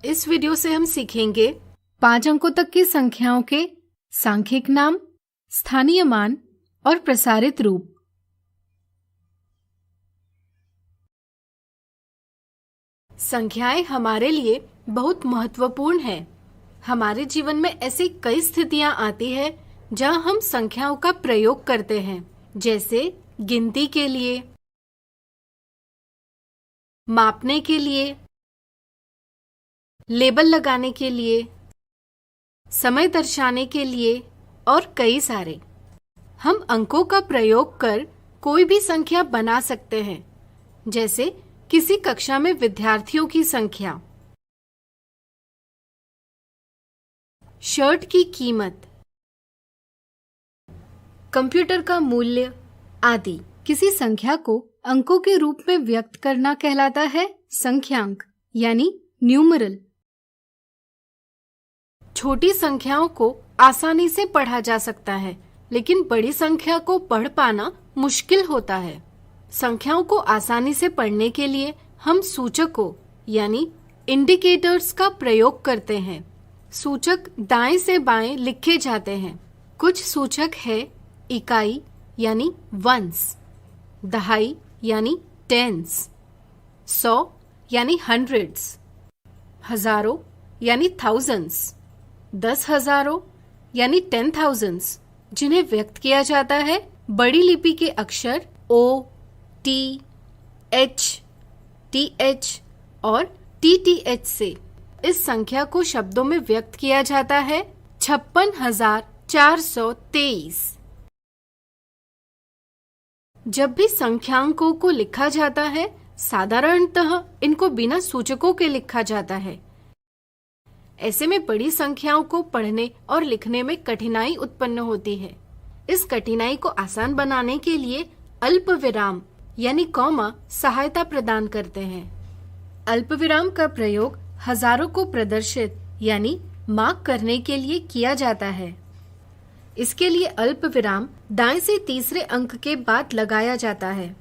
इस वीडियो से हम सीखेंगे 5 अंकों तक की संख्याओं के सांख्यिक नाम, स्थानीय मान और प्रसारित रूप। संख्याएं हमारे लिए बहुत महत्वपूर्ण है। हमारे जीवन में ऐसी कई स्थितियां आती है जहां हम संख्याओं का प्रयोग करते हैं, जैसे गिनती के लिए, मापने के लिए, लेबल लगाने के लिए, समय दर्शाने के लिए और कई सारे। हम अंकों का प्रयोग कर कोई भी संख्या बना सकते हैं, जैसे किसी कक्षा में विद्यार्थियों की संख्या, शर्ट की कीमत, कंप्यूटर का मूल्य आदि। किसी संख्या को अंकों के रूप में व्यक्त करना कहलाता है संख्यांक यानी न्यूमरल। छोटी संख्याओं को आसानी से पढ़ा जा सकता है, लेकिन बड़ी संख्या को पढ़ पाना मुश्किल होता है। संख्याओं को आसानी से पढ़ने के लिए हम सूचकों यानी इंडिकेटर्स का प्रयोग करते हैं। सूचक दाएं से बाएं लिखे जाते हैं। कुछ सूचक है इकाई यानी वंस, दहाई यानी टेंस, 100 यानी हंड्रेड्स, हजारों यानी थाउजेंड्स, 10,000 यानी 10,000s, जिन्हें व्यक्त किया जाता है बड़ी लिपि के अक्षर O, T, H, TH और TTH से। इस संख्या को शब्दों में व्यक्त किया जाता है 56,423। जब भी संख्यांकों को लिखा जाता है, साधारणतः इनको बिना सूचकों के लिखा जाता है। ऐसे में बड़ी संख्याओं को पढ़ने और लिखने में कठिनाई उत्पन्न होती है। इस कठिनाई को आसान बनाने के लिए अल्पविराम यानी कॉमा सहायता प्रदान करते हैं। अल्पविराम का प्रयोग हजारों को प्रदर्शित यानी मार्क करने के लिए किया जाता है। इसके लिए अल्पविराम दाएं से तीसरे अंक के बाद लगाया जाता है।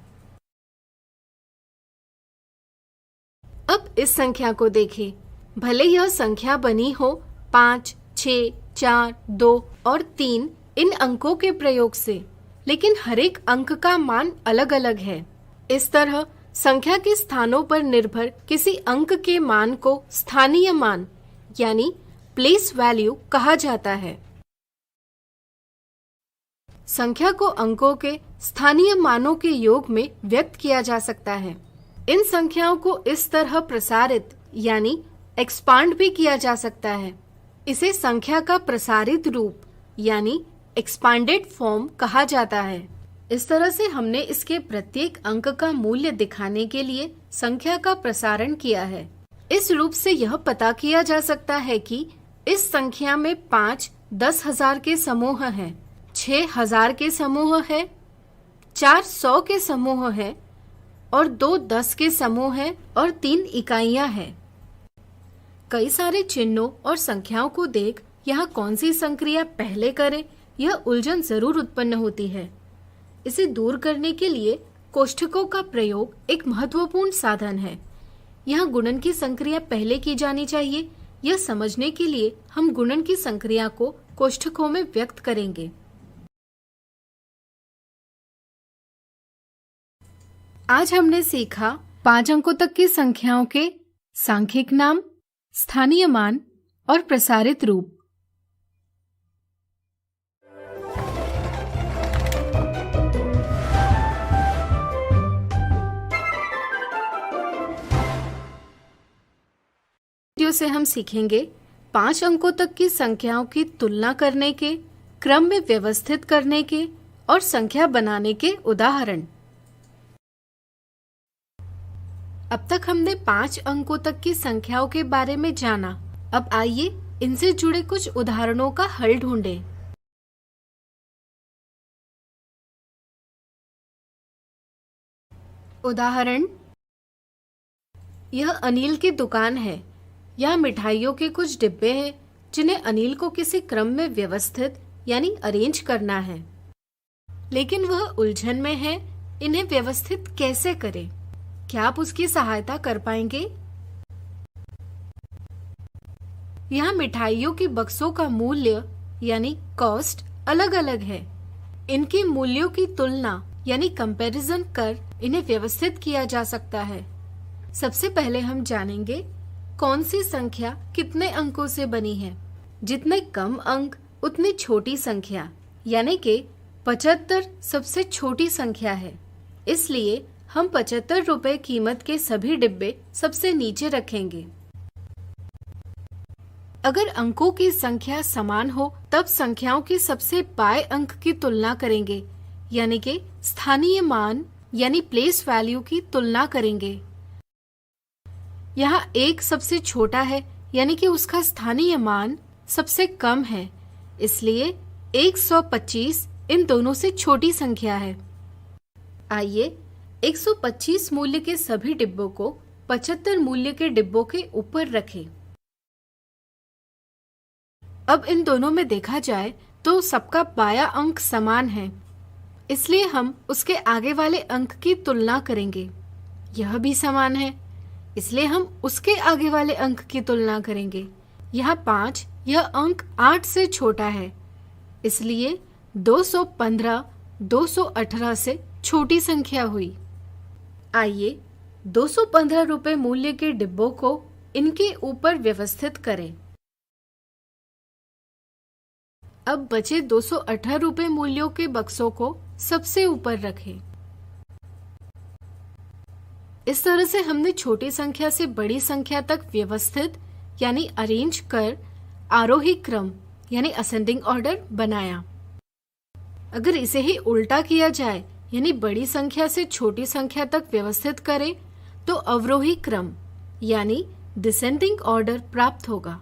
अब इस संख्या को देखें। भले यह संख्या बनी हो 5, 6, 4, 2 और 3 इन अंकों के प्रयोग से, लेकिन हर एक अंक का मान अलग अलग है। इस तरह संख्या के स्थानों पर निर्भर किसी अंक के मान को स्थानीय मान यानी प्लेस वैल्यू कहा जाता है। संख्या को अंकों के स्थानीय मानों के योग में व्यक्त किया जा सकता है। इन संख्याओं को इस तरह प्रसारित यानी एक्सपांड भी किया जा सकता है। इसे संख्या का प्रसारित रूप यानी एक्सपांडेड फॉर्म कहा जाता है। इस तरह से हमने इसके प्रत्येक अंक का मूल्य दिखाने के लिए संख्या का प्रसारण किया है। इस रूप से यह पता किया जा सकता है कि इस संख्या में 5 10,000 के समूह हैं, 6,000 के समूह है, 4 100 के समूह है और 2 10 के समूह है और 3 इकाइयां हैं। कई सारे चिन्हों और संख्याओं को देख यहाँ कौन सी संक्रिया पहले करें, यह उलझन जरूर उत्पन्न होती है। इसे दूर करने के लिए कोष्ठकों का प्रयोग एक महत्वपूर्ण साधन है। यहाँ गुणन की संक्रिया पहले की जानी चाहिए। यह समझने के लिए हम गुणन की संक्रिया को कोष्ठकों में व्यक्त करेंगे। आज हमने सीखा 5 अंकों तक की संख्याओं के सांख्यिक नाम, स्थानीय मान और प्रसारित रूप। वीडियो से हम सीखेंगे 5 अंकों तक की संख्याओं की तुलना करने के, क्रम में व्यवस्थित करने के और संख्या बनाने के उदाहरण। अब तक हमने 5 अंकों तक की संख्याओं के बारे में जाना। अब आइए इनसे जुड़े कुछ उदाहरणों का हल ढूंढें। उदाहरण, यह अनिल की दुकान है। यहाँ मिठाइयों के कुछ डिब्बे हैं जिन्हें अनिल को किसी क्रम में व्यवस्थित यानी अरेंज करना है, लेकिन वह उलझन में है। इन्हें व्यवस्थित कैसे करें? क्या आप उसकी सहायता कर पाएंगे? यहाँ मिठाइयों के बक्सों का मूल्य यानी कॉस्ट अलग अलग है। इनके मूल्यों की तुलना यानी कंपैरिजन कर इन्हें व्यवस्थित किया जा सकता है। सबसे पहले हम जानेंगे कौन सी संख्या कितने अंकों से बनी है। जितने कम अंक उतनी छोटी संख्या, यानी कि 75 सबसे छोटी संख्या है। इसलिए हम 75 रुपए कीमत के सभी डिब्बे सबसे नीचे रखेंगे। अगर अंकों की संख्या समान हो तब संख्याओं के सबसे बाएं अंक की तुलना करेंगे, यानी कि स्थानीय मान यानी प्लेस वैल्यू की तुलना करेंगे। यहाँ 1 सबसे छोटा है, यानी कि उसका स्थानीय मान सबसे कम है, इसलिए 125 इन दोनों से छोटी संख्या है। आइए 125 मूल्य के सभी डिब्बों को 75 मूल्य के डिब्बों के ऊपर रखें। अब इन दोनों में देखा जाए तो सबका बायां अंक समान है, इसलिए हम उसके आगे वाले अंक की तुलना करेंगे। यह भी समान है, इसलिए हम उसके आगे वाले अंक की तुलना करेंगे। यहाँ 5, यह अंक 8 से छोटा है, इसलिए 215 218 से छोटी संख्या हुई। आइए 215 रुपए मूल्य के डिब्बों को इनके ऊपर व्यवस्थित करें। अब बचे 218 रुपए मूल्यों के बक्सों को सबसे ऊपर रखें। इस तरह से हमने छोटी संख्या से बड़ी संख्या तक व्यवस्थित यानी अरेंज कर आरोही क्रम यानी असेंडिंग ऑर्डर बनाया। अगर इसे ही उल्टा किया जाए यानी बड़ी संख्या से छोटी संख्या तक व्यवस्थित करें तो अवरोही क्रम यानी डिसेंडिंग ऑर्डर प्राप्त होगा।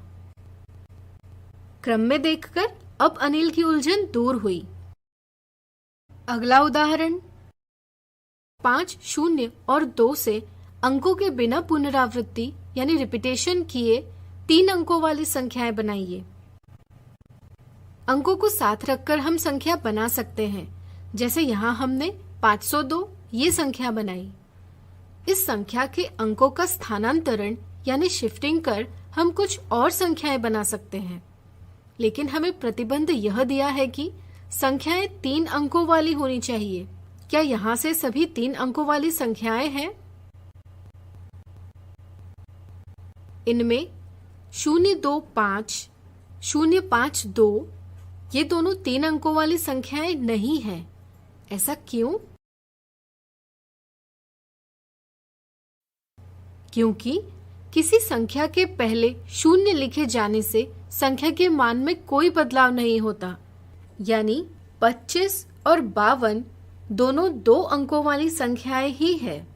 क्रम में देखकर अब अनिल की उलझन दूर हुई। अगला उदाहरण 5, 0 और 2 से अंकों के बिना पुनरावृत्ति यानी रिपीटेशन किए 3 अंकों वाली संख्याएं बनाइए। अंकों को साथ रखकर हम संख्या बना सकते हैं, जैसे यहाँ हमने 502 ये संख्या बनाई। इस संख्या के अंकों का स्थानांतरण यानी शिफ्टिंग कर हम कुछ और संख्याएं बना सकते हैं, लेकिन हमें प्रतिबंध यह दिया है कि संख्याएं 3 अंकों वाली होनी चाहिए। क्या यहाँ से सभी 3 अंकों वाली संख्याएं हैं? इनमें 025, 052 ये दोनों 3 अंकों वाली संख्याएं नहीं हैं। ऐसा क्यों? क्योंकि किसी संख्या के पहले 0 लिखे जाने से संख्या के मान में कोई बदलाव नहीं होता, यानी 25 और 52 दोनों 2 अंकों वाली संख्याएं ही है।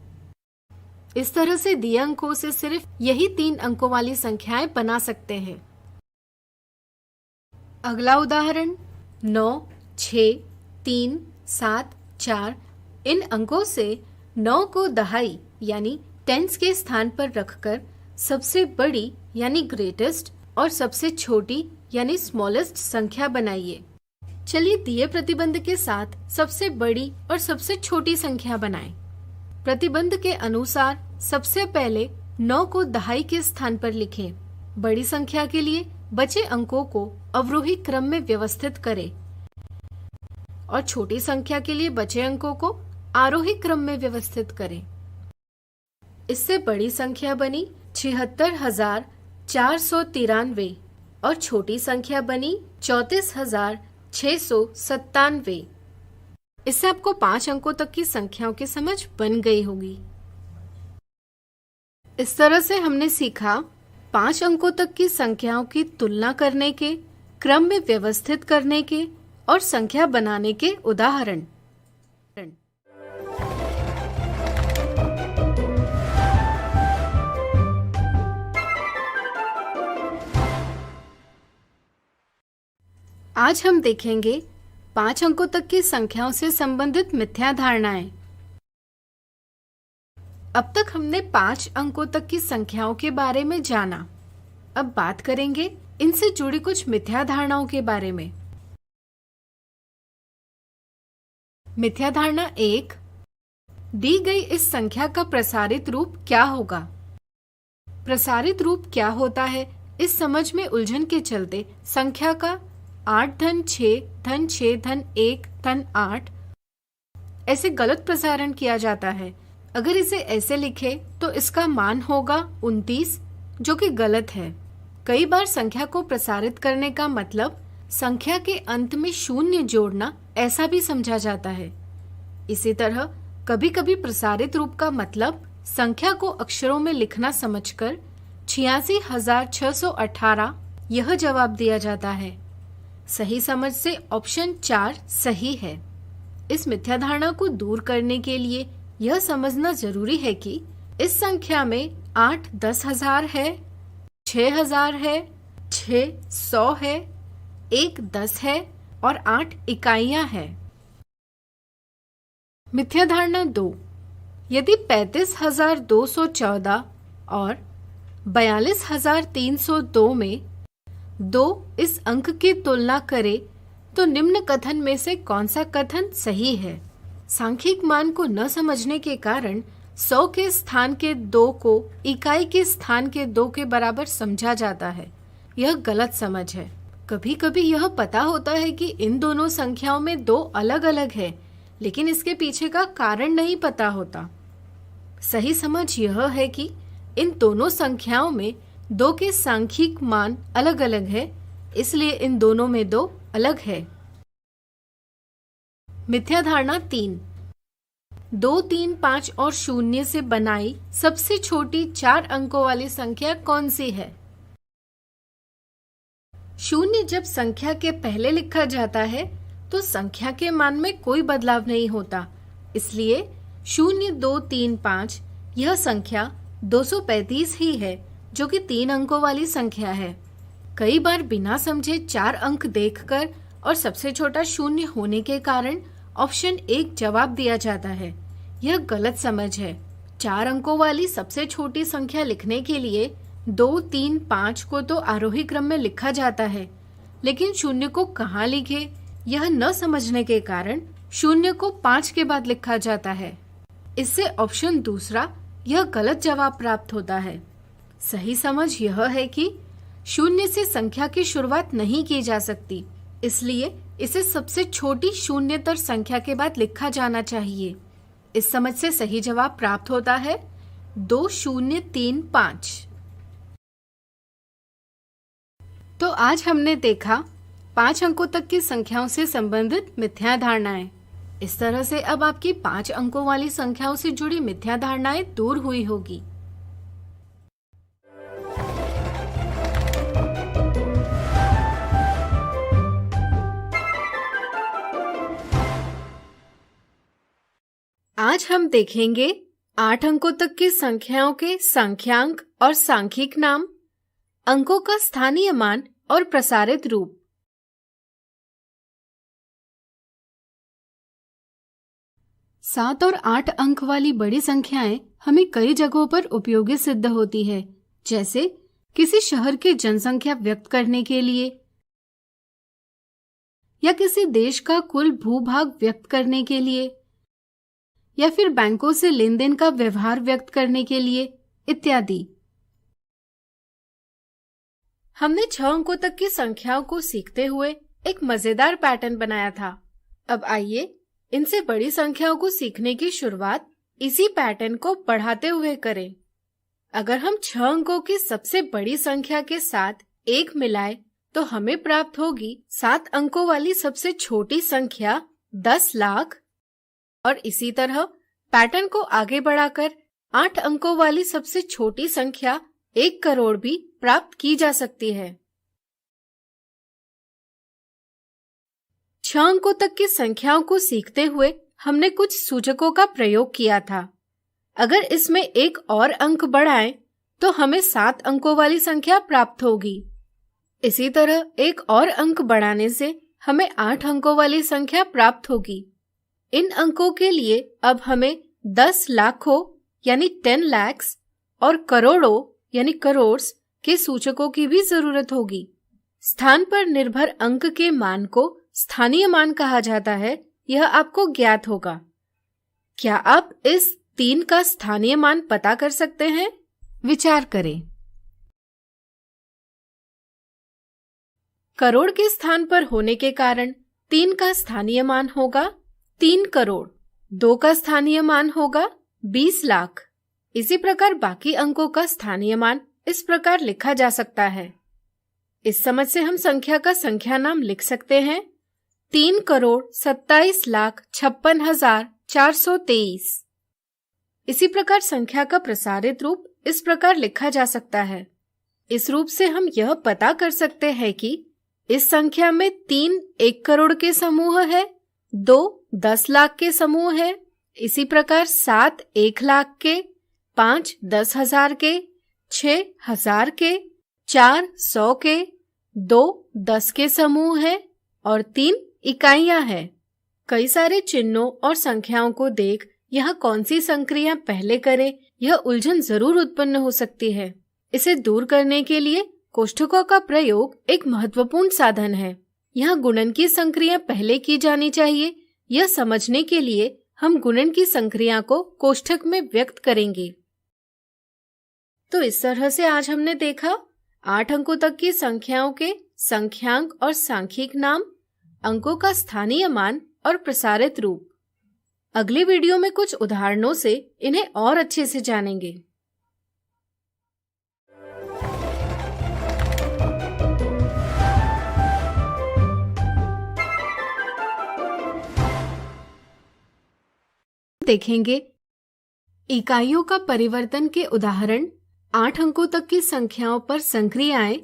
इस तरह से दिए अंकों से सिर्फ यही 3 अंकों वाली संख्याएं बना सकते हैं। अगला उदाहरण 9, 6, 3, 7, 4 इन अंकों से 9 को दहाई यानी टेंस के स्थान पर रखकर सबसे बड़ी यानी ग्रेटेस्ट और सबसे छोटी यानी स्मॉलेस्ट संख्या बनाइए। चलिए दिए प्रतिबंध के साथ सबसे बड़ी और सबसे छोटी संख्या बनाएं। प्रतिबंध के अनुसार सबसे पहले 9 को दहाई के स्थान पर लिखें। बड़ी संख्या के लिए बचे अंकों को अवरोही क्रम में व्यवस्थित करें और छोटी संख्या के लिए बचे अंकों को आरोही क्रम में व्यवस्थित करें। इससे बड़ी संख्या बनी 76,493 और छोटी संख्या बनी 34,697। इससे आपको 5 अंकों तक की संख्याओं की समझ बन गई होगी। इस तरह से हमने सीखा 5 अंकों तक की संख्याओं की तुलना करने के, क्रम में व्यवस्थित करने के और संख्या बनाने के उदाहरण। आज हम देखेंगे 5 अंकों तक की संख्याओं से संबंधित मिथ्या धारणाएं। अब तक हमने 5 अंकों तक की संख्याओं के बारे में जाना। अब बात करेंगे इनसे जुड़ी कुछ मिथ्या धारणाओं के बारे में। मिथ्या धारणा 1, दी गई इस संख्या का प्रसारित रूप क्या होगा? प्रसारित रूप क्या होता है, इस समझ में उलझन के चलते संख्या का 8 धन 6 धन 6 धन 1 धन 8 ऐसे गलत प्रसारण किया जाता है। अगर इसे ऐसे लिखे तो इसका मान होगा 29, जो कि गलत है। कई बार संख्या को प्रसारित करने का मतलब संख्या के अंत में शून्य जोड़ना ऐसा भी समझा जाता है। इसी तरह कभी कभी प्रसारित रूप का मतलब संख्या को अक्षरों में लिखना समझकर 86,618 यह जवाब दिया जाता है। सही समझ से ऑप्शन 4 सही है। इस मिथ्या धारणा को दूर करने के लिए यह समझना जरूरी है कि इस संख्या में 8 10,000 है, 6,000 है, 6 100 है, 1 10 है और 8 इकाइयां हैं। मिथ्या धारणा 2, यदि 35,214 और 42,302 में 2 इस अंक की तुलना करे तो निम्न कथन में से कौन सा कथन सही है? सांख्यिक मान को न समझने के कारण 100 के स्थान के 2 को इकाई के स्थान के 2 के बराबर समझा जाता है। यह गलत समझ है। कभी कभी यह पता होता है कि इन दोनों संख्याओं में 2 अलग अलग है, लेकिन इसके पीछे का कारण नहीं पता होता। सही समझ यह है कि इन दोनों संख्याओं में 2 के सांख्यिक मान अलग अलग है, इसलिए इन दोनों में 2 अलग है। मिथ्या धारणा 3, 2, 3, 5 और 0 से बनाई सबसे छोटी 4 अंकों वाली संख्या कौन सी है? 0 जब संख्या के पहले लिखा जाता है तो संख्या के मान में कोई बदलाव नहीं होता, इसलिए 0, 2, 3, 5 यह संख्या 235 ही है, जो कि 3 अंकों वाली संख्या है। कई बार बिना समझे 4 अंक देखकर और सबसे छोटा 0 होने के कारण ऑप्शन 1 जवाब दिया जाता है। यह गलत समझ है। 4 अंकों वाली सबसे छोटी संख्या लिखने के लिए 2, 3, 5 को तो आरोही क्रम में लिखा जाता है, लेकिन 0 को कहाँ लिखे यह न समझने के कारण 0 को 5 के बाद लिखा जाता है। इससे ऑप्शन दूसरा यह गलत जवाब प्राप्त होता है। सही समझ यह है कि 0 से संख्या की शुरुआत नहीं की जा सकती, इसलिए इसे सबसे छोटी शून्यतर संख्या के बाद लिखा जाना चाहिए। इस समझ से सही जवाब प्राप्त होता है 2035। तो आज हमने देखा 5 अंकों तक की संख्याओं से संबंधित मिथ्या धारणाएं। इस तरह से अब आपकी 5 अंकों वाली संख्याओं से जुड़ी मिथ्या धारणाएं दूर हुई होगी। आज हम देखेंगे 8 अंकों तक की संख्याओं के संख्यांक और सांख्यिक नाम, अंकों का स्थानीय मान और प्रसारित रूप। सात और 8 अंक वाली बड़ी संख्याएं हमें कई जगहों पर उपयोगी सिद्ध होती है, जैसे किसी शहर की जनसंख्या व्यक्त करने के लिए या किसी देश का कुल भूभाग व्यक्त करने के लिए या फिर बैंकों से लेन देन का व्यवहार व्यक्त करने के लिए इत्यादि। हमने 6 अंकों तक की संख्याओं को सीखते हुए एक मजेदार पैटर्न बनाया था। अब आइए इनसे बड़ी संख्याओं को सीखने की शुरुआत इसी पैटर्न को बढ़ाते हुए करें। अगर हम 6 अंकों की सबसे बड़ी संख्या के साथ 1 मिलाए तो हमें प्राप्त होगी 7 अंकों वाली सबसे छोटी संख्या 10 लाख, और इसी तरह पैटर्न को आगे बढ़ाकर 8 अंकों वाली सबसे छोटी संख्या 1 करोड़ भी प्राप्त की जा सकती है। 6 अंकों तक की संख्याओं को सीखते हुए हमने कुछ सूचकों का प्रयोग किया था। अगर इसमें एक और अंक बढ़ाएं तो हमें 7 अंकों वाली संख्या प्राप्त होगी। इसी तरह एक और अंक बढ़ाने से हमें 8 अंकों वाली संख्या प्राप्त होगी। इन अंकों के लिए अब हमें 10 लाखों यानी 10 lakhs और करोड़ों यानी crores के सूचकों की भी जरूरत होगी। स्थान पर निर्भर अंक के मान को स्थानीय मान कहा जाता है, यह आपको ज्ञात होगा। क्या आप इस 3 का स्थानीय मान पता कर सकते हैं? विचार करें। करोड़ के स्थान पर होने के कारण 3 का स्थानीय मान होगा 3 करोड़, 2 का स्थानीय मान होगा 20 लाख। इसी प्रकार बाकी अंकों का स्थानीय मान इस प्रकार लिखा जा सकता है। इस समझ से हम संख्या का संख्या नाम लिख सकते हैं 3,27,56,423। इसी प्रकार संख्या का प्रसारित रूप इस प्रकार लिखा जा सकता है। इस रूप से हम यह पता कर सकते हैं कि इस संख्या में 3 1 करोड़ के समूह है, 2 10 लाख के समूह है, इसी प्रकार 7 1 लाख के, 5 10,000 के, 6 1000 के, 4 100 के, 2 10 के समूह है और 3 इकाइयां हैं। कई सारे चिन्हों और संख्याओं को देख यह कौन सी संक्रिया पहले करे, यह उलझन जरूर उत्पन्न हो सकती है। इसे दूर करने के लिए कोष्ठकों का प्रयोग एक महत्वपूर्ण साधन है। यहाँ गुणन की संक्रिया पहले की जानी चाहिए। यह समझने के लिए हम गुणन की संक्रिया को कोष्ठक में व्यक्त करेंगे। तो इस तरह से आज हमने देखा 8 अंकों तक की संख्याओं के संख्यांक और सांख्यिक नाम, अंकों का स्थानीय मान और प्रसारित रूप। अगले वीडियो में कुछ उदाहरणों से इन्हें और अच्छे से जानेंगे। देखेंगे इकाइयों का परिवर्तन के उदाहरण, 8 अंकों तक की संख्याओं पर संक्रियाएं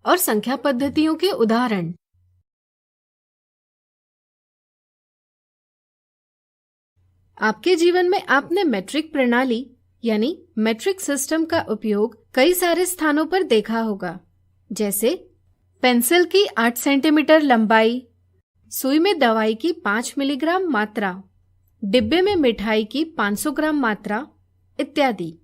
और संख्या पद्धतियों के उदाहरण। आपके जीवन में आपने मेट्रिक प्रणाली यानी मेट्रिक सिस्टम का उपयोग कई सारे स्थानों पर देखा होगा, जैसे पेंसिल की 8 सेंटीमीटर लंबाई, सुई में दवाई की 5 मिलीग्राम मात्रा, डिब्बे में मिठाई की 500 ग्राम मात्रा इत्यादि।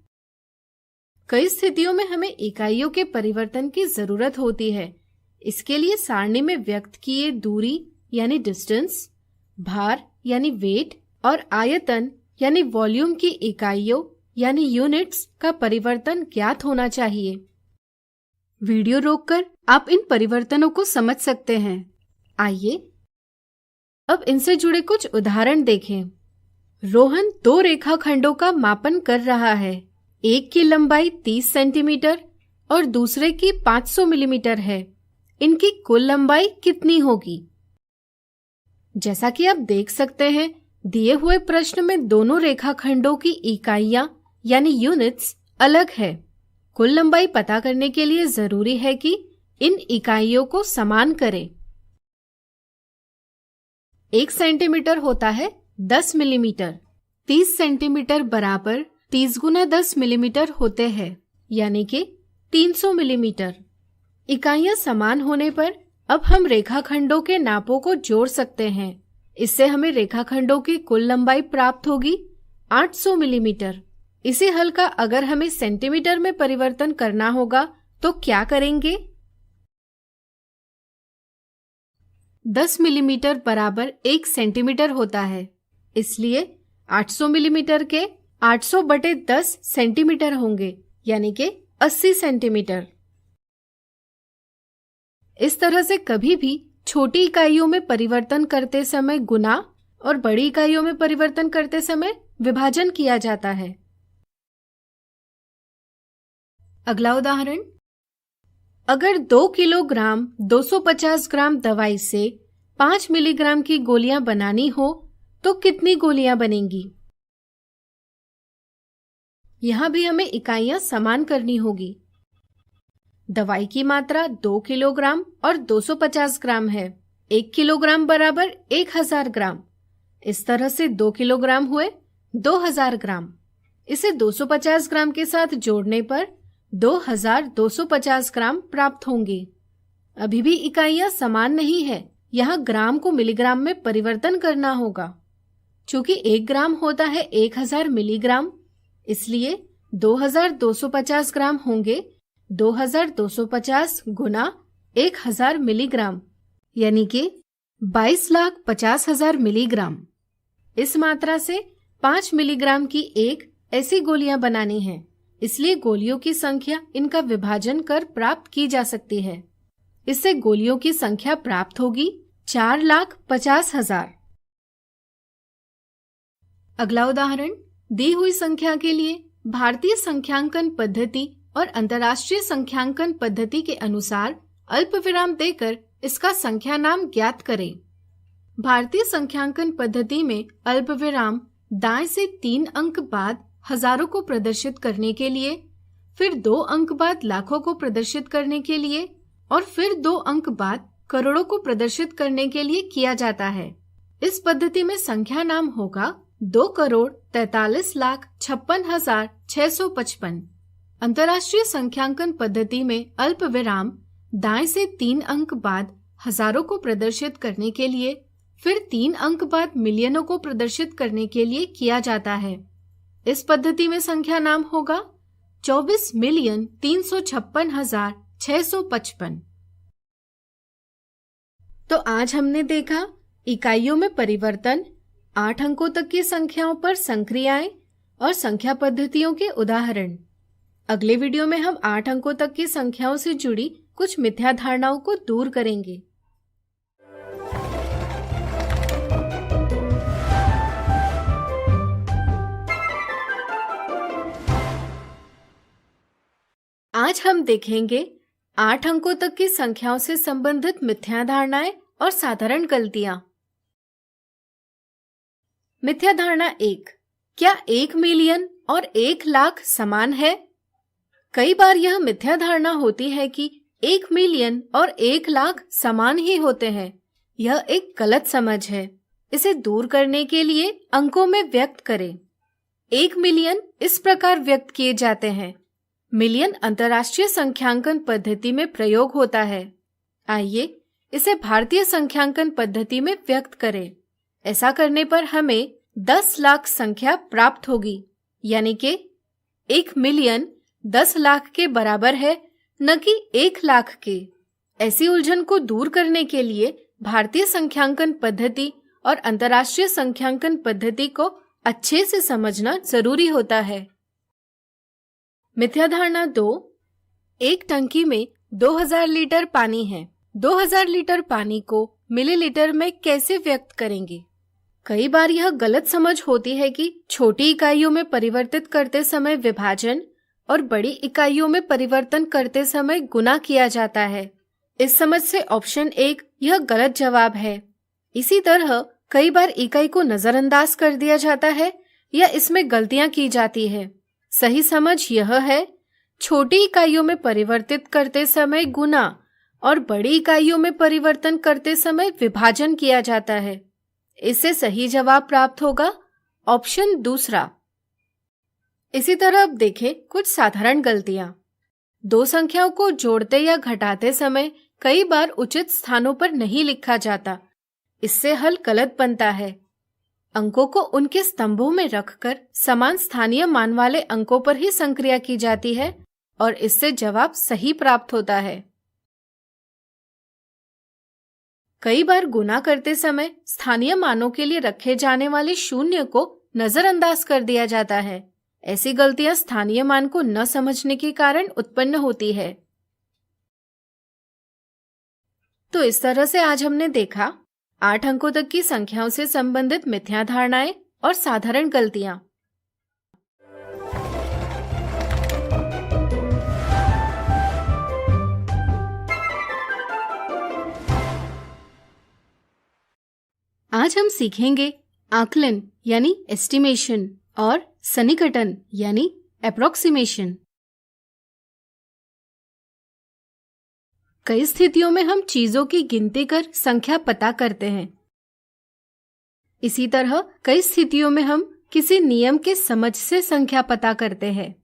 कई स्थितियों में हमें इकाइयों के परिवर्तन की जरूरत होती है। इसके लिए सारणी में व्यक्त किए दूरी यानी डिस्टेंस, भार यानी वेट और आयतन यानी वॉल्यूम की इकाइयों यानी यूनिट्स का परिवर्तन ज्ञात होना चाहिए। वीडियो रोककर आप इन परिवर्तनों को समझ सकते हैं। आइए अब इनसे जुड़े कुछ उदाहरण देखें। रोहन 2 रेखाखंडों का मापन कर रहा है। एक की लंबाई 30 सेंटीमीटर और दूसरे की 500 मिलीमीटर है। इनकी कुल लंबाई कितनी होगी? जैसा कि आप देख सकते हैं, दिए हुए प्रश्न में दोनों रेखाखंडों की इकाइयां यानी यूनिट्स अलग है। कुल लंबाई पता करने के लिए जरूरी है कि इन इकाइयों को समान करें। 1 सेंटीमीटर होता है 10 मिलीमीटर। 30 सेंटीमीटर बराबर 30 गुना 10 मिलीमीटर होते हैं, यानी कि 300 मिलीमीटर। इकाइयां समान होने पर अब हम रेखाखंडों के नापों को जोड़ सकते हैं। इससे हमें रेखाखंडों की कुल लंबाई प्राप्त होगी 800 मिलीमीटर। इसी हल का अगर हमें सेंटीमीटर में परिवर्तन करना होगा तो क्या करेंगे? 10 मिलीमीटर बराबर 1 सेंटीमीटर होता है, इसलिए 800 मिलीमीटर के 800 बटे 10 सेंटीमीटर होंगे, यानी कि 80 सेंटीमीटर। इस तरह से कभी भी छोटी इकाइयों में परिवर्तन करते समय गुणा और बड़ी इकाइयों में परिवर्तन करते समय विभाजन किया जाता है। अगला उदाहरण, अगर 2 किलोग्राम 250 ग्राम दवाई से 5 मिलीग्राम की गोलियां बनानी हो तो कितनी गोलियां बनेंगी? यहां भी हमें इकाइयां समान करनी होगी। दवाई की मात्रा 2 किलोग्राम और 250 ग्राम है। 1 किलोग्राम बराबर 1000 ग्राम। इस तरह से 2 किलोग्राम हुए 2000 ग्राम। इसे 250 ग्राम के साथ जोड़ने पर 2250 ग्राम प्राप्त होंगे। अभी भी इकाइयां समान नहीं है। यहाँ ग्राम को मिलीग्राम में परिवर्तन करना होगा। चूंकि 1 ग्राम होता है 1000 मिलीग्राम, इसलिए 2250 ग्राम होंगे 2250 गुना 1000 मिलीग्राम, यानी कि 22,50,000 मिलीग्राम। इस मात्रा से 5 मिलीग्राम की एक ऐसी गोलियां बनानी है, इसलिए गोलियों की संख्या इनका विभाजन कर प्राप्त की जा सकती है। इससे गोलियों की संख्या प्राप्त होगी 4,50,000। अगला उदाहरण, दी हुई संख्या के लिए भारतीय संख्यांकन पद्धति और अंतर्राष्ट्रीय संख्यांकन पद्धति के अनुसार अल्पविराम देकर इसका संख्या नाम ज्ञात करें। भारतीय संख्यांकन पद्धति में अल्पविराम दाएं से 3 अंक बाद हजारों को प्रदर्शित करने के लिए, फिर 2 अंक बाद लाखों को प्रदर्शित करने के लिए और फिर 2 अंक बाद करोड़ों को प्रदर्शित करने के लिए किया जाता है। इस पद्धति में संख्या नाम होगा 2,43,56,655। अंतर्राष्ट्रीय संख्यांकन पद्धति में अल्पविराम दाएं से 3 अंक बाद हजारों को प्रदर्शित करने के लिए, फिर 3 अंक बाद मिलियनों को प्रदर्शित करने के लिए किया जाता है। इस पद्धति में संख्या नाम होगा 24,356,655। तो आज हमने देखा इकाइयों में परिवर्तन, 8 अंकों तक की संख्याओं पर संक्रियाएं और संख्या पद्धतियों के उदाहरण। अगले वीडियो में हम 8 अंकों तक की संख्याओं से जुड़ी कुछ मिथ्या धारणाओं को दूर करेंगे। आज हम देखेंगे 8 अंकों तक की संख्याओं से संबंधित मिथ्या धारणाएं और साधारण गलतियां। मिथ्या धारणा 1, क्या 1 मिलियन और 1 लाख समान है? कई बार यह मिथ्या धारणा होती है कि 1 मिलियन और 1 लाख समान ही होते हैं। यह एक गलत समझ है। इसे दूर करने के लिए अंकों में व्यक्त करें। 1 मिलियन इस प्रकार व्यक्त किए जाते हैं। मिलियन अंतर्राष्ट्रीय संख्यांकन पद्धति में प्रयोग होता है। आइए इसे भारतीय संख्यांकन पद्धति में व्यक्त करें। ऐसा करने पर हमें 10 लाख संख्या प्राप्त होगी, यानी कि 1 मिलियन 10 लाख के बराबर है, न कि 1 लाख के। ऐसी उलझन को दूर करने के लिए भारतीय संख्यांकन पद्धति और अंतर्राष्ट्रीय संख्यांकन पद्धति को अच्छे से समझना जरूरी होता है। मिथ्या धारणा 2, एक टंकी में 2000 लीटर पानी है। 2000 लीटर पानी को मिलीलीटर में कैसे व्यक्त करेंगे? कई बार यह गलत समझ होती है कि छोटी इकाइयों में परिवर्तित करते समय विभाजन और बड़ी इकाइयों में परिवर्तन करते समय गुणा किया जाता है। इस समझ से ऑप्शन 1 यह गलत जवाब है। इसी तरह कई बार इकाई को नजरअंदाज कर दिया जाता है या इसमें गलतियां की जाती है। सही समझ यह है, छोटी इकाइयों में परिवर्तित करते समय गुणा और बड़ी इकाइयों में परिवर्तन करते समय विभाजन किया जाता है। इससे सही जवाब प्राप्त होगा ऑप्शन 2। इसी तरह अब देखें कुछ साधारण गलतियां। 2 संख्याओं को जोड़ते या घटाते समय कई बार उचित स्थानों पर नहीं लिखा जाता। इससे हल गलत बनता है। अंकों को उनके स्तंभों में रखकर समान स्थानीय मान वाले अंकों पर ही संक्रिया की जाती है और इससे जवाब सही प्राप्त होता है। कई बार गुणा करते समय स्थानीय मानों के लिए रखे जाने वाले शून्य को नजरअंदाज कर दिया जाता है। ऐसी गलतियां स्थानीय मान को न समझने के कारण उत्पन्न होती है। तो इस तरह से आज हमने देखा 8 अंकों तक की संख्याओं से संबंधित मिथ्या धारणाएं और साधारण गलतियां। आज हम सीखेंगे आकलन यानी एस्टिमेशन और सन्निकटन यानी अप्रोक्सीमेशन। कई स्थितियों में हम चीजों की गिनती कर संख्या पता करते हैं। इसी तरह कई स्थितियों में हम किसी नियम के समझ से संख्या पता करते हैं।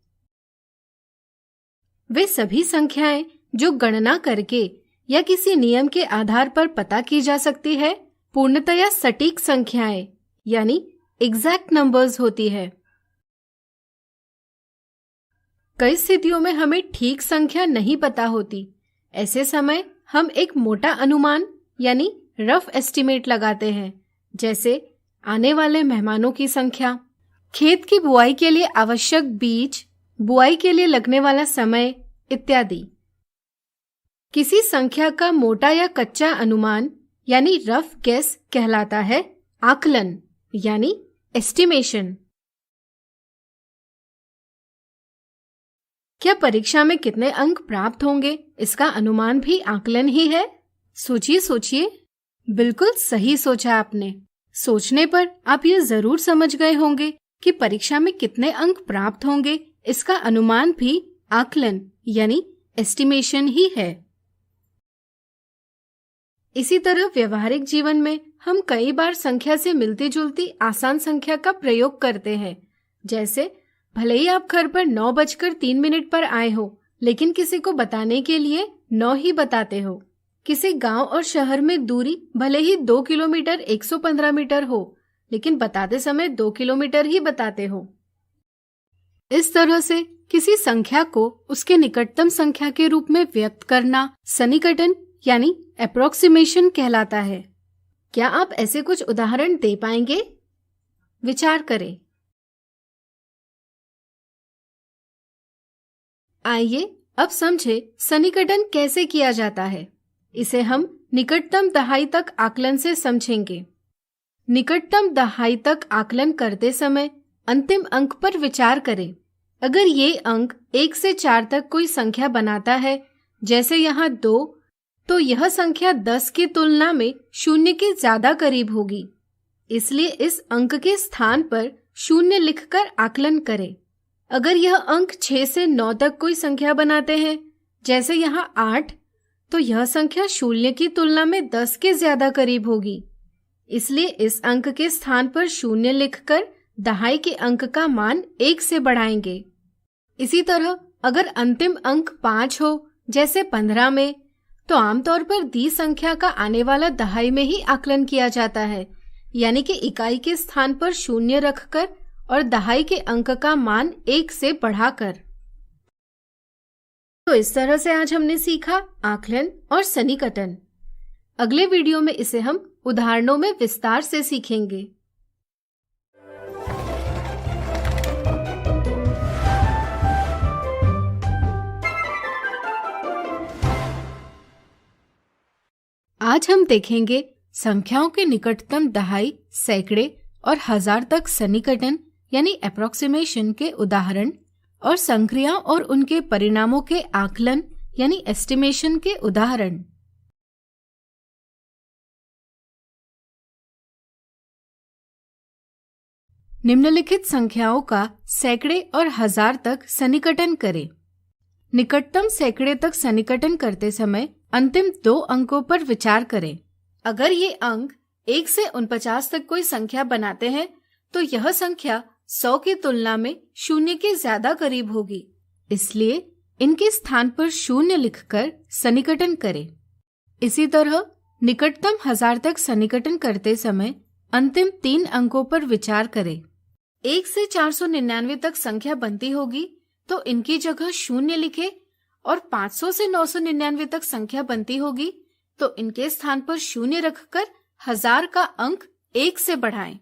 वे सभी संख्याएं जो गणना करके या किसी नियम के आधार पर पता की जा सकती है, पूर्णतया सटीक संख्याएं यानी एग्जैक्ट नंबर्स होती है। कई स्थितियों में हमें ठीक संख्या नहीं पता होती। ऐसे समय हम एक मोटा अनुमान यानी रफ एस्टिमेट लगाते हैं, जैसे आने वाले मेहमानों की संख्या, खेत की बुआई के लिए आवश्यक बीज, बुआई के लिए लगने वाला समय इत्यादि। किसी संख्या का मोटा या कच्चा अनुमान यानी रफ गेस कहलाता है आकलन यानी एस्टिमेशन। क्या परीक्षा में कितने अंक प्राप्त होंगे इसका अनुमान भी आकलन ही है? सोचिए सोचिए। बिल्कुल सही सोचा आपने। सोचने पर आप ये जरूर समझ गए होंगे कि परीक्षा में कितने अंक प्राप्त होंगे इसका अनुमान भी आकलन यानी एस्टिमेशन ही है। इसी तरह व्यवहारिक जीवन में हम कई बार संख्या से मिलती जुलती आसान संख्या का प्रयोग करते हैं। जैसे भले ही आप घर पर 9:03 पर आए हो, लेकिन किसी को बताने के लिए 9 ही बताते हो। किसी गांव और शहर में दूरी भले ही 2 किलोमीटर 115 मीटर हो, लेकिन बताते समय 2 किलोमीटर ही बताते हो। इस तरह से किसी संख्या को उसके निकटतम संख्या के रूप में व्यक्त करना सन्निकटन यानी अप्रोक्सीमेशन कहलाता है। क्या आप ऐसे कुछ उदाहरण दे पाएंगे? विचार करें। आइए अब समझे सन्निकटन कैसे किया जाता है। इसे हम निकटतम दहाई तक आकलन से समझेंगे। निकटतम दहाई तक आकलन करते समय अंतिम अंक पर विचार करें। अगर ये अंक 1 से 4 तक कोई संख्या बनाता है, जैसे यहाँ 2, तो यह संख्या 10 की तुलना में 0 के ज्यादा करीब होगी। इसलिए इस अंक के स्थान पर 0 लिखकर आकलन करें। अगर यह अंक 6 से 9 तक कोई संख्या बनाते हैं, जैसे यहाँ 8, तो यह संख्या 0 की तुलना में 10 के ज्यादा करीब होगी। इसलिए इस अंक के स्थान पर 0 लिखकर दहाई के अंक का मान 1 से बढ़ाएंगे। इसी तरह अगर अंतिम अंक 5 हो, जैसे 15 में, तो आमतौर पर दी संख्या का आने वाला दहाई में ही आकलन किया जाता है, यानी कि इकाई के स्थान पर 0 रखकर और दहाई के अंक का मान 1 से बढ़ाकर। तो इस तरह से आज हमने सीखा आकलन और सन्निकटन। अगले वीडियो में इसे हम उदाहरणों में विस्तार से सीखेंगे। आज हम देखेंगे संख्याओं के निकटतम दहाई, सैकड़े और हजार तक सन्निकटन यानी अप्रोक्सीमेशन के उदाहरण और संक्रिया और उनके परिणामों के आकलन यानी एस्टिमेशन के उदाहरण। निम्नलिखित संख्याओं का सैकड़े और हजार तक सन्निकटन करें। निकटतम सैकड़े तक सन्निकटन करते समय अंतिम 2 अंकों पर विचार करें। अगर ये अंक 1 से 49 तक कोई संख्या बनाते हैं, तो यह संख्या 100 की तुलना में 0 के ज्यादा करीब होगी। इसलिए इनके स्थान पर 0 लिखकर सन्निकटन करें। इसी तरह निकटतम 1000 तक सन्निकटन करते समय अंतिम 3 अंकों पर विचार करें। 1 से 499 तक संख्या बनती होगी, तो इनकी जगह 0 लिखें, और 500 से 999 तक संख्या बनती होगी, तो इनके स्थान पर 0 रखकर 1000 का अंक 1 से बढ़ाएं।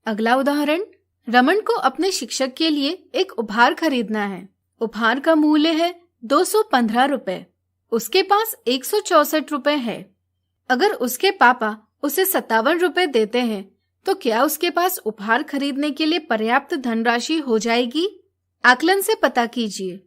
अगला उदाहरण, रमन को अपने शिक्षक के लिए एक उपहार खरीदना है। उपहार का मूल्य है 215 रुपए। उसके पास 164 रुपए है। अगर उसके पापा उसे 57 रुपए देते हैं, तो क्या उसके पास उपहार खरीदने के लिए पर्याप्त धनराशि हो जाएगी? आकलन से पता कीजिए।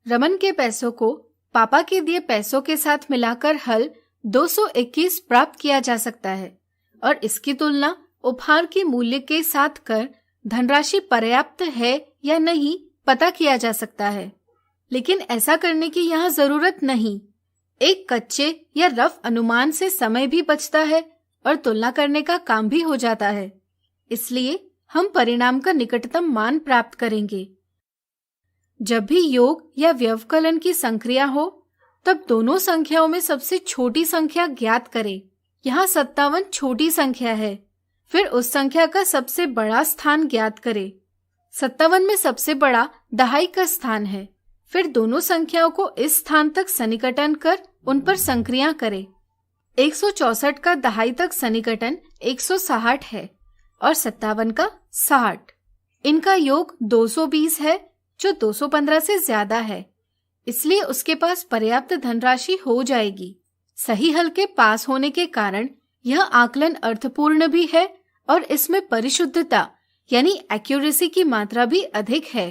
रमन के पैसों को पापा के दिए पैसों के साथ मिलाकर हल 221 प्राप्त किया जा सकता है, और इसकी तुलना उपहार के मूल्य के साथ कर धनराशि पर्याप्त है या नहीं पता किया जा सकता है। लेकिन ऐसा करने की यहाँ जरूरत नहीं। एक कच्चे या रफ अनुमान से समय भी बचता है और तुलना करने का काम भी हो जाता है। इसलिए हम परिणाम का निकटतम मान प्राप्त करेंगे। जब भी योग या व्यवकलन की संक्रिया हो, तब दोनों संख्याओं में सबसे छोटी संख्या ज्ञात करें। यहाँ 57 छोटी संख्या है। फिर उस संख्या का सबसे बड़ा स्थान ज्ञात करें। 57 में सबसे बड़ा दहाई का स्थान है। फिर दोनों संख्याओं को इस स्थान तक सन्निकटन कर उन पर संक्रिया करें। 164 का दहाई तक सन्निकटन 160 है और 57 का 60। इनका योग 220 है, जो 215 से ज्यादा है। इसलिए उसके पास पर्याप्त धनराशि हो जाएगी। सही हल के पास होने के कारण यह आकलन अर्थपूर्ण भी है और इसमें परिशुद्धता यानी एक्यूरेसी की मात्रा भी अधिक है।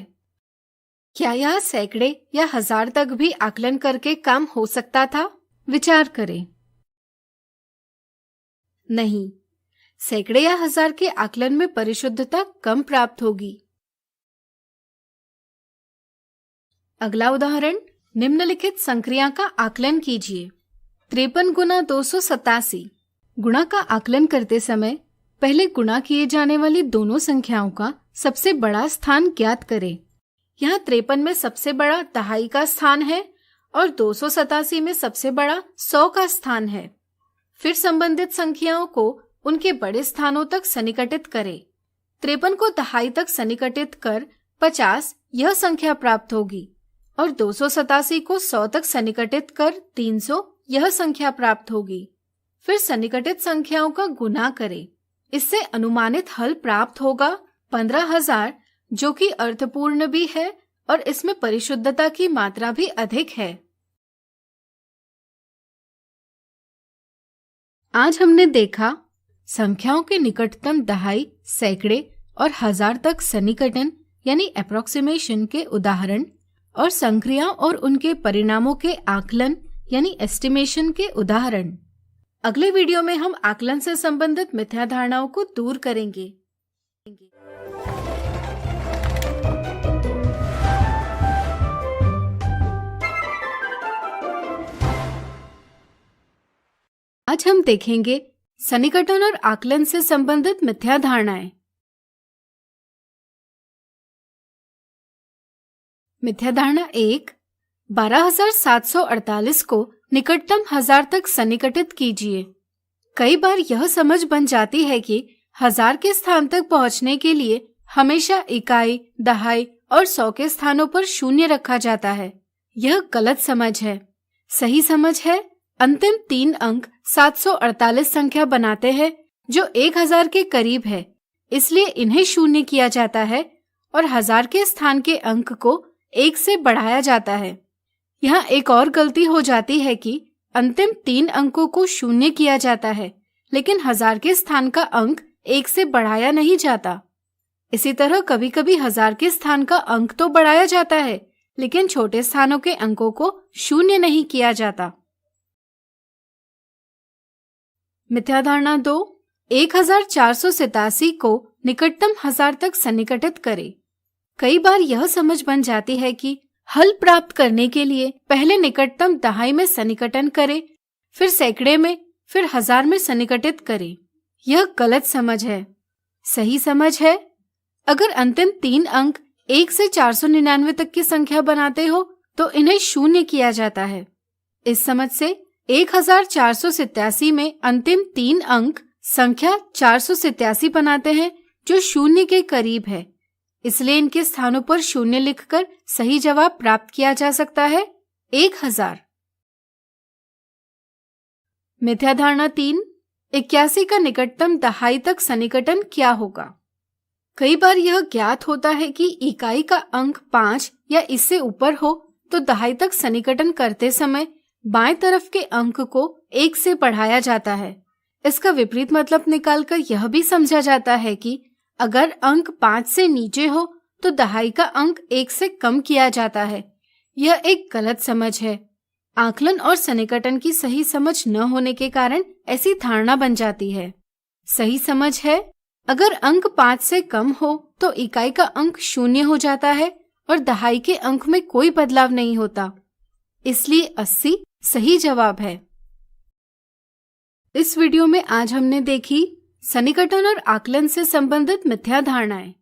क्या यह सैकड़े या हजार तक भी आकलन करके काम हो सकता था? विचार करें। नहीं, सैकड़े या हजार के आकलन में परिशुद्धता कम प्राप्त होगी। अगला उदाहरण, निम्नलिखित संक्रिया का आकलन कीजिए। 53 गुना 287। गुणा का आकलन करते समय पहले गुणा किए जाने वाली दोनों संख्याओं का सबसे बड़ा स्थान ज्ञात करें। यहाँ 53 में सबसे बड़ा दहाई का स्थान है और 287 में सबसे बड़ा 100 का स्थान है। फिर संबंधित संख्याओं को उनके बड़े स्थानों तक सन्निकटित करें। 53 को दहाई तक सन्निकटित कर 50 यह संख्या प्राप्त होगी और 287 को 100 तक सन्निकटित कर 300 यह संख्या प्राप्त होगी। फिर सन्निकटित संख्याओं का गुना करें। इससे अनुमानित हल प्राप्त होगा 15,000, जो कि अर्थपूर्ण भी है और इसमें परिशुद्धता की मात्रा भी अधिक है। आज हमने देखा संख्याओं के निकटतम दहाई, सैकड़े और हजार तक सन्निकटन यानी अप्रोक्सीमेशन के उदाहरण और संक्रिया और उनके परिणामों के आकलन यानी एस्टिमेशन के उदाहरण। अगले वीडियो में हम आकलन से संबंधित मिथ्या धारणाओं को दूर करेंगे। आज हम देखेंगे सन्निकटन और आकलन से संबंधित मिथ्या धारणाएं। मिथ्या धारणा 1, 12,748 को निकटतम 1000 तक सन्निकटित कीजिए। कई बार यह समझ बन जाती है कि 1000 के स्थान तक पहुंचने के लिए हमेशा इकाई, दहाई और 100 के स्थानों पर शून्य रखा जाता है। यह गलत समझ है। सही समझ है अंतिम 3 अंक 748 संख्या बनाते हैं जो 1000 के करीब है, इसलिए इन्हें शून्य किया जाता है और 1000 के स्थान के अंक को 1 से बढ़ाया जाता है। यहाँ एक और गलती हो जाती है कि अंतिम 3 अंकों को शून्य किया जाता है, लेकिन 1000 के स्थान का अंक 1 से बढ़ाया नहीं जाता। इसी तरह कभी कभी 1000 के स्थान का अंक तो बढ़ाया जाता है, लेकिन छोटे स्थानों के अंकों को शून्य नहीं किया जाता। मिथ्या धारणा 2, 1487 को निकटतम 1000 तक सन्निकटित करें। कई बार यह समझ बन जाती है कि हल प्राप्त करने के लिए पहले निकटतम दहाई में सन्निकटन करें, फिर सैकड़े में, फिर 1000 में सन्निकटित करें। यह गलत समझ है। सही समझ है अगर अंतिम 3 अंक 1 से 499 तक की संख्या बनाते हो तो इन्हें शून्य किया जाता है। इस समझ से 1487 में अंतिम 3 अंक संख्या 487 बनाते हैं जो शून्य के करीब है, इसलिए इनके स्थानों पर शून्य लिखकर सही जवाब प्राप्त किया जा सकता है 1000। मिथ्या धारणा 3, 81 का निकटतम दहाई तक सन्निकटन क्या होगा? कई बार यह ज्ञात होता है कि इकाई का अंक 5 या इससे ऊपर हो तो दहाई तक सन्निकटन करते समय बाएं तरफ के अंक को 1 से बढ़ाया जाता है। इसका विपरीत मतलब निकालकर यह भी समझा जाता है कि अगर अंक 5 से नीचे हो तो दहाई का अंक 1 से कम किया जाता है। यह एक गलत समझ है। आकलन और सन्निकटन की सही समझ न होने के कारण ऐसी धारणा बन जाती है। सही समझ है अगर अंक 5 से कम हो तो इकाई का अंक 0 हो जाता है और दहाई के अंक में कोई बदलाव नहीं होता, इसलिए 80 सही जवाब है। इस वीडियो में आज हमने देखी सन्निकटन और आकलन से संबंधित मिथ्या धारणाएं।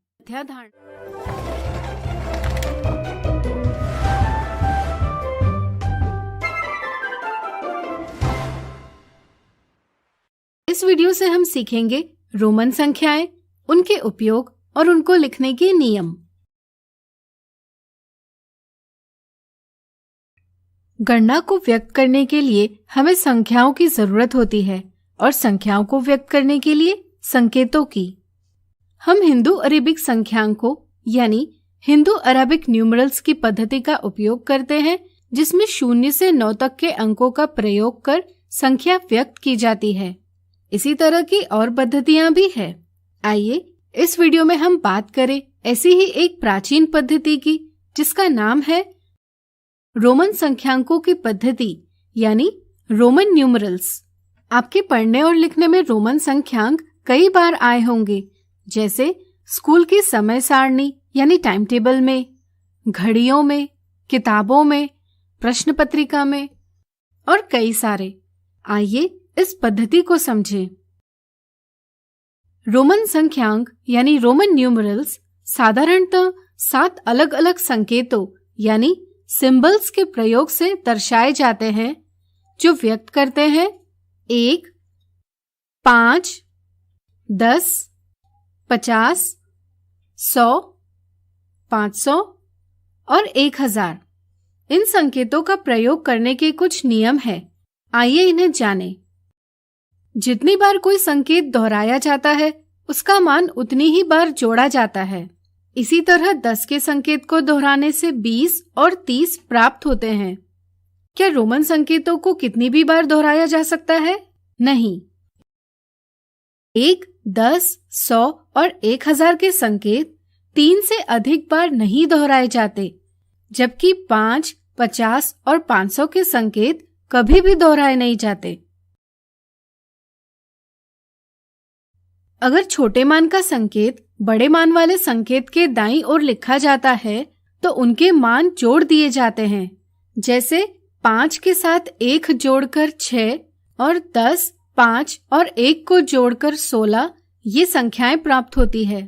इस वीडियो से हम सीखेंगे रोमन संख्याएं, उनके उपयोग और उनको लिखने के नियम। गणना को व्यक्त करने के लिए हमें संख्याओं की जरूरत होती है और संख्याओं को व्यक्त करने के लिए संकेतों की। हम हिंदू अरेबिक संख्यांकों यानी हिंदू अरेबिक न्यूमरल्स की पद्धति का उपयोग करते हैं, जिसमें 0 से 9 तक के अंकों का प्रयोग कर संख्या व्यक्त की जाती है। इसी तरह की और पद्धतियां भी है। आइए इस वीडियो में हम बात करें ऐसी ही एक प्राचीन पद्धति की, जिसका नाम है रोमन संख्यांकों की पद्धति यानी रोमन न्यूमरल्स। आपके पढ़ने और लिखने में रोमन संख्यांक कई बार आए होंगे, जैसे स्कूल की समय सारणी यानी टाइम टेबल में, घड़ियों में, किताबों में, प्रश्न पत्रिका में और कई सारे। आइए इस पद्धति को समझें। रोमन संख्यांक यानी रोमन न्यूमरल्स साधारणतः 7 अलग अलग संकेतों यानी सिंबल्स के प्रयोग से दर्शाए जाते हैं, जो व्यक्त करते हैं 1, 5, 10, 50, 100, 500 और 1000। इन संकेतों का प्रयोग करने के कुछ नियम हैं। आइए इन्हें जानें। जितनी बार कोई संकेत दोहराया जाता है, उसका मान उतनी ही बार जोड़ा जाता है। इसी तरह 10 के संकेत को दोहराने से 20 और 30 प्राप्त होते हैं। क्या रोमन संकेतों को कितनी भी बार दोहराया जा सकता है? नहीं। 1, 10, 100 और 1000 के संकेत 3 से अधिक बार नहीं दोहराए जाते, जबकि 5, 50 और 500 के संकेत कभी भी दोहराए नहीं जाते। अगर छोटे मान का संकेत बड़े मान वाले संकेत के दाईं ओर लिखा जाता है, तो उनके मान जोड़ दिए जाते हैं। जैसे 5 के साथ 1 जोड़कर 6 और 10, 5 और 1 को जोड़कर 16 ये संख्याएं प्राप्त होती है।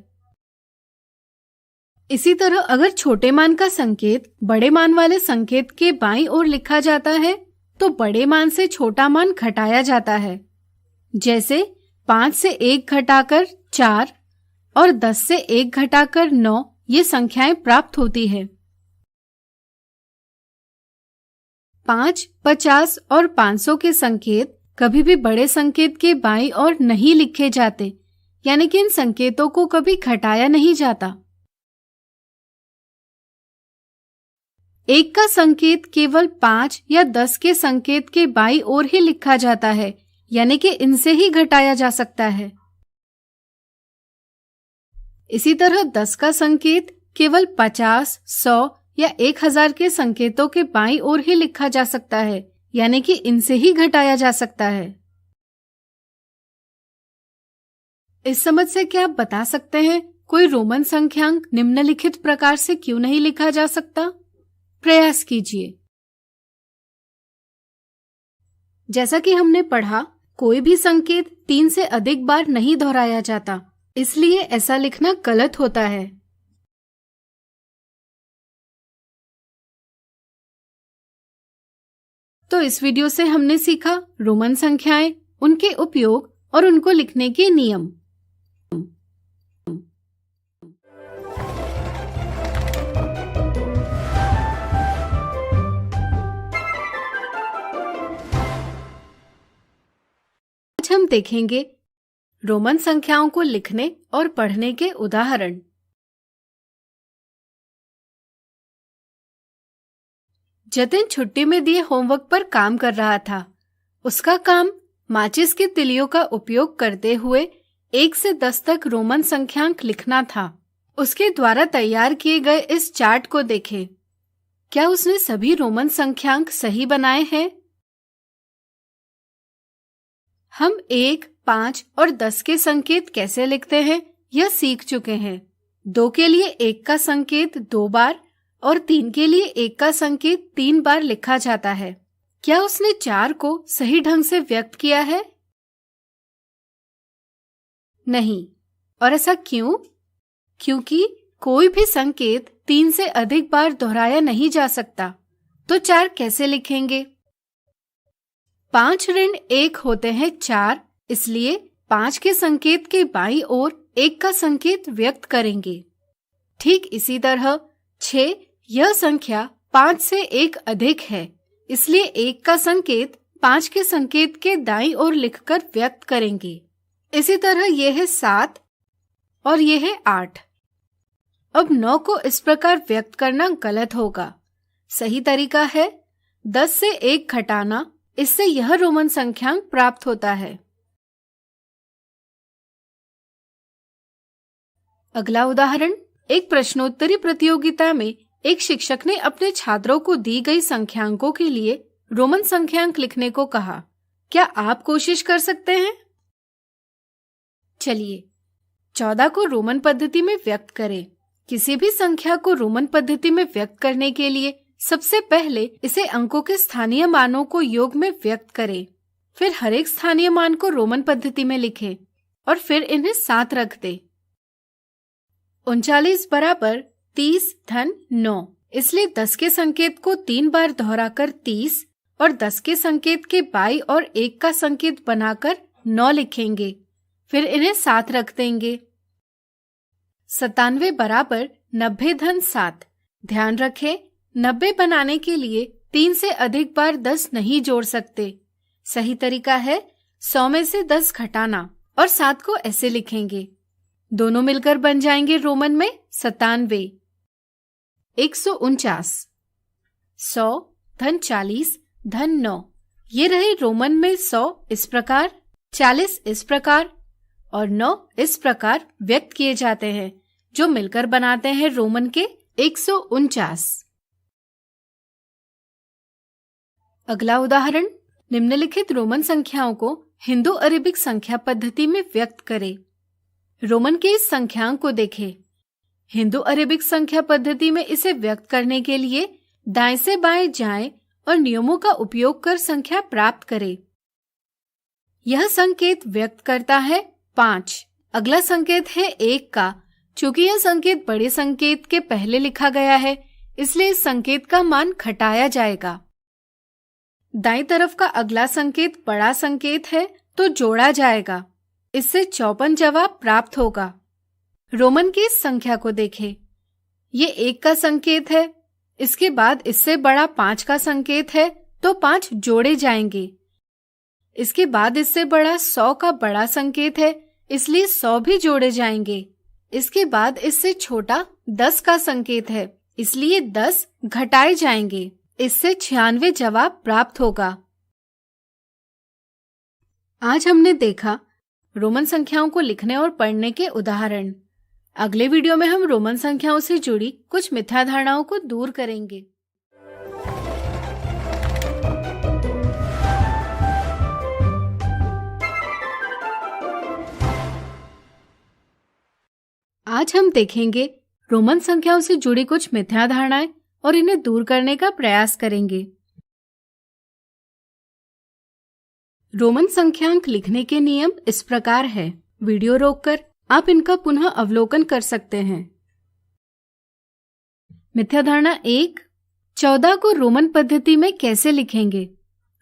इसी तरह अगर छोटे मान का संकेत बड़े मान वाले संकेत के बाईं ओर लिखा जाता है, तो बड़े मान से छोटा मान घटाया जाता है। जैसे 5 से 1 घटाकर 4 और 10 से 1 घटाकर 9 ये संख्याएं प्राप्त होती है। 5, 50 और 500 के संकेत कभी भी बड़े संकेत के बाईं ओर नहीं लिखे जाते, यानी कि इन संकेतों को कभी घटाया नहीं जाता। 1 का संकेत केवल 5 या 10 के संकेत के बाईं ओर ही लिखा जाता है, यानी कि इनसे ही घटाया जा सकता है। इसी तरह 10 का संकेत केवल 50, 100 या 1000 के संकेतों के बाईं ओर ही लिखा जा सकता है, यानी कि इनसे ही घटाया जा सकता है। इस समझ से क्या आप बता सकते हैं कोई रोमन संख्यांक निम्नलिखित प्रकार से क्यों नहीं लिखा जा सकता? प्रयास कीजिए। जैसा कि हमने पढ़ा, कोई भी संकेत 3 से अधिक बार नहीं दोहराया जाता, इसलिए ऐसा लिखना गलत होता है। तो इस वीडियो से हमने सीखा रोमन संख्याएं, उनके उपयोग और उनको लिखने के नियम। आज हम देखेंगे रोमन संख्याओं को लिखने और पढ़ने के उदाहरण। जतिन छुट्टी में दिए होमवर्क पर काम कर रहा था। उसका काम माचिस की तिलियों का उपयोग करते हुए 1 से 10 तक रोमन संख्यांक लिखना था। उसके द्वारा तैयार किए गए इस चार्ट को देखें। क्या उसने सभी रोमन संख्यांक सही बनाए हैं? हम 1, 5 और 10 के संकेत कैसे लिखते हैं यह सीख चुके हैं। 2 के लिए 1 का संकेत 2 बार और 3 के लिए 1 का संकेत 3 बार लिखा जाता है। क्या उसने 4 को सही ढंग से व्यक्त किया है? नहीं। और ऐसा क्यों? क्योंकि कोई भी संकेत 3 से अधिक बार दोहराया नहीं जा सकता। तो 4 कैसे लिखेंगे? 5 ऋण 1 होते हैं 4, इसलिए 5 के संकेत के बाईं ओर 1 का संकेत व्यक्त करेंगे। ठीक इसी तरह 6 यह संख्या 5 से 1 अधिक है, इसलिए 1 का संकेत 5 के संकेत के दाईं ओर लिखकर व्यक्त करेंगे। इसी तरह यह है 7 और यह है 8। अब 9 को इस प्रकार व्यक्त करना गलत होगा। सही तरीका है 10 से 1 घटाना, इससे यह रोमन संख्यांक प्राप्त होता है। अगला उदाहरण, एक प्रश्नोत्तरी प्रतियोगिता में एक शिक्षक ने अपने छात्रों को दी गई संख्यांकों के लिए रोमन संख्यांक लिखने को कहा। क्या आप कोशिश कर सकते हैं? चलिए 14 को रोमन पद्धति में व्यक्त करें। किसी भी संख्या को रोमन पद्धति में व्यक्त करने के लिए सबसे पहले इसे अंकों के स्थानीय मानों को योग में व्यक्त करें। फिर हर एक स्थानीय मान को रोमन पद्धति में लिखें और फिर इन्हें साथ रख दें। 39 बराबर 30 धन 9, इसलिए 10 के संकेत को 3 बार दोहराकर 30 और 10 के संकेत के बाई और 1 का संकेत बनाकर 9 लिखेंगे। फिर इन्हें साथ रख देंगे। 97 बराबर 90 धन 7। ध्यान रखें, 90 बनाने के लिए 3 से अधिक बार 10 नहीं जोड़ सकते। सही तरीका है 100 में से 10 घटाना और 7 को ऐसे लिखेंगे। दोनों मिलकर बन जाएंगे रोमन में 97। 149, 100 धन 40 धन 9। ये रहे रोमन में 100 इस प्रकार, 40 इस प्रकार और 9 इस प्रकार व्यक्त किए जाते हैं, जो मिलकर बनाते हैं रोमन के 149। अगला उदाहरण, निम्नलिखित रोमन संख्याओं को हिंदू अरेबिक संख्या पद्धति में व्यक्त करें। रोमन के इस संख्यांक को देखें। हिंदू अरेबिक संख्या पद्धति में इसे व्यक्त करने के लिए दाएं से बाएं जाएं और नियमों का उपयोग कर संख्या प्राप्त करें। यह संकेत व्यक्त करता है 5। अगला संकेत है 1 का। चूंकि यह संकेत बड़े संकेत के पहले लिखा गया है, इसलिए इस संकेत का मान घटाया जाएगा। दाईं तरफ का अगला संकेत बड़ा संकेत है, तो जोड़ा जाएगा। इससे 54 जवाब प्राप्त होगा। रोमन की इस संख्या को देखें। ये 1 का संकेत है, इसके बाद इससे बड़ा 5 का संकेत है, तो 5 जोड़े जाएंगे। इसके बाद इससे बड़ा 100 का बड़ा संकेत है, इसलिए 100 भी जोड़े जाएंगे। इसके बाद इससे छोटा 10 का संकेत है, इसलिए 10 घटाए जाएंगे। इससे 96 जवाब प्राप्त होगा। आज हमने देखा रोमन संख्याओं को लिखने और पढ़ने के उदाहरण। अगले वीडियो में हम रोमन संख्याओं से जुड़ी कुछ मिथ्या धारणाओं को दूर करेंगे। आज हम देखेंगे रोमन संख्याओं से जुड़ी कुछ मिथ्या धारणाएं और इन्हें दूर करने का प्रयास करेंगे। रोमन संख्यांक लिखने के नियम इस प्रकार है। वीडियो रोककर आप इनका पुनः अवलोकन कर सकते हैं। मिथ्या धारणा 1, 14 को रोमन पद्धति में कैसे लिखेंगे?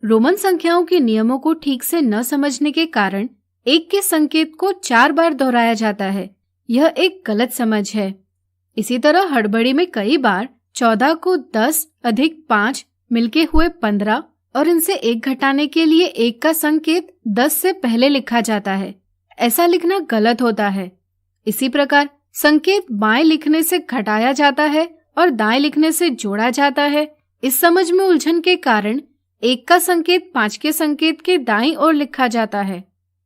रोमन संख्याओं के नियमों को ठीक से न समझने के कारण 1 के संकेत को 4 बार दोहराया जाता है। यह एक गलत समझ है। इसी तरह हड़बड़ी में कई बार 14 को 10 अधिक 5 मिलके हुए 15 और इनसे 1 घटाने के लिए 1 का संकेत 10 से पहले लिखा जाता है। ऐसा लिखना गलत होता है। इसी प्रकार संकेत बाएं लिखने से घटाया जाता है और दाएं लिखने से जोड़ा जाता है। इस समझ में उलझन के कारण 1 का संकेत 5 के संकेत के दाईं ओर लिखा जाता है।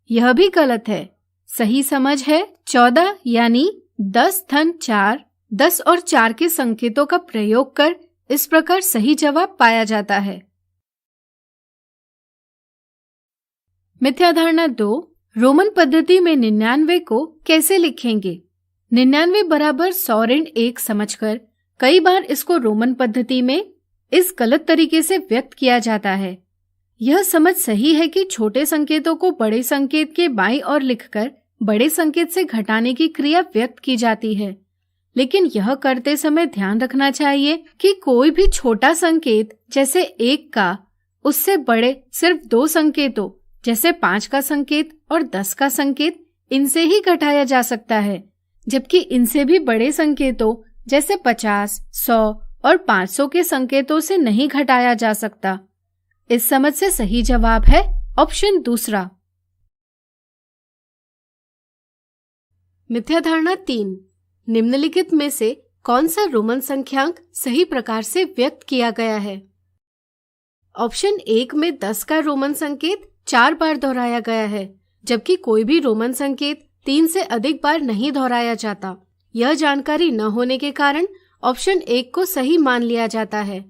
यह भी गलत है। सही समझ है 14 यानी 10 धन 4, 10 और 4 के संकेतों का प्रयोग कर इस प्रकार सही जवाब पाया जाता है। मिथ्या धारणा 2, रोमन पद्धति में 99 को कैसे लिखेंगे? 99 बराबर 100 ऋण 1 समझकर कई बार इसको रोमन पद्धति में इस गलत तरीके से व्यक्त किया जाता है। यह समझ सही है कि छोटे संकेतों को बड़े संकेत के बाईं ओर लिखकर बड़े संकेत से घटाने की क्रिया व्यक्त की जाती है, लेकिन यह करते समय ध्यान रखना चाहिए कि कोई भी छोटा संकेत जैसे 1 का उससे बड़े सिर्फ 2 संकेतों जैसे 5 का संकेत और 10 का संकेत इनसे ही घटाया जा सकता है, जबकि इनसे भी बड़े संकेतों जैसे 50, 100 और 500 के संकेतों से नहीं घटाया जा सकता। इस समझ से सही जवाब है ऑप्शन दूसरा। मिथ्या धारणा 3, निम्नलिखित में से कौन सा रोमन संख्यांक सही प्रकार से व्यक्त किया गया है? ऑप्शन 1 में 10 का रोमन संकेत 4 बार दोहराया गया है, जबकि कोई भी रोमन संकेत 3 से अधिक बार नहीं दोहराया जाता। यह जानकारी न होने के कारण ऑप्शन 1 को सही मान लिया जाता है,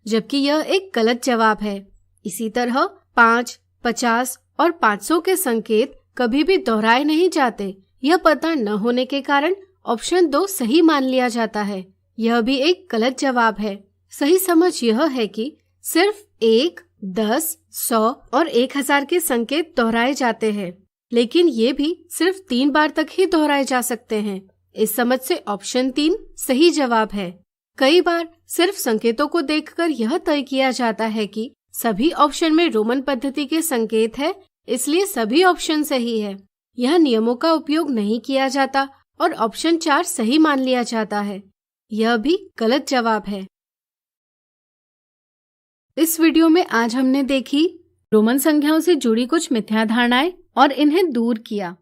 जबकि यह एक गलत जवाब है। इसी तरह 5, 50 और 500 के संकेत कभी भी दोहराए नहीं जाते। यह पता न होने के कारण ऑप्शन 2 सही मान लिया जाता है। यह भी एक गलत जवाब है। सही समझ यह है कि सिर्फ 1, 10, 100 और 1000 के संकेत दोहराए जाते हैं, लेकिन ये भी सिर्फ 3 बार तक ही दोहराए जा सकते हैं। इस समझ से ऑप्शन 3 सही जवाब है। कई बार सिर्फ संकेतों को देखकर यह तय किया जाता है कि सभी ऑप्शन में रोमन पद्धति के संकेत है, इसलिए सभी ऑप्शन सही है। यह नियमों का उपयोग नहीं किया जाता और ऑप्शन 4 सही मान लिया जाता है। यह भी गलत जवाब है। इस वीडियो में आज हमने देखी रोमन संख्याओं से जुड़ी कुछ मिथ्या धारणाएं और इन्हें दूर किया।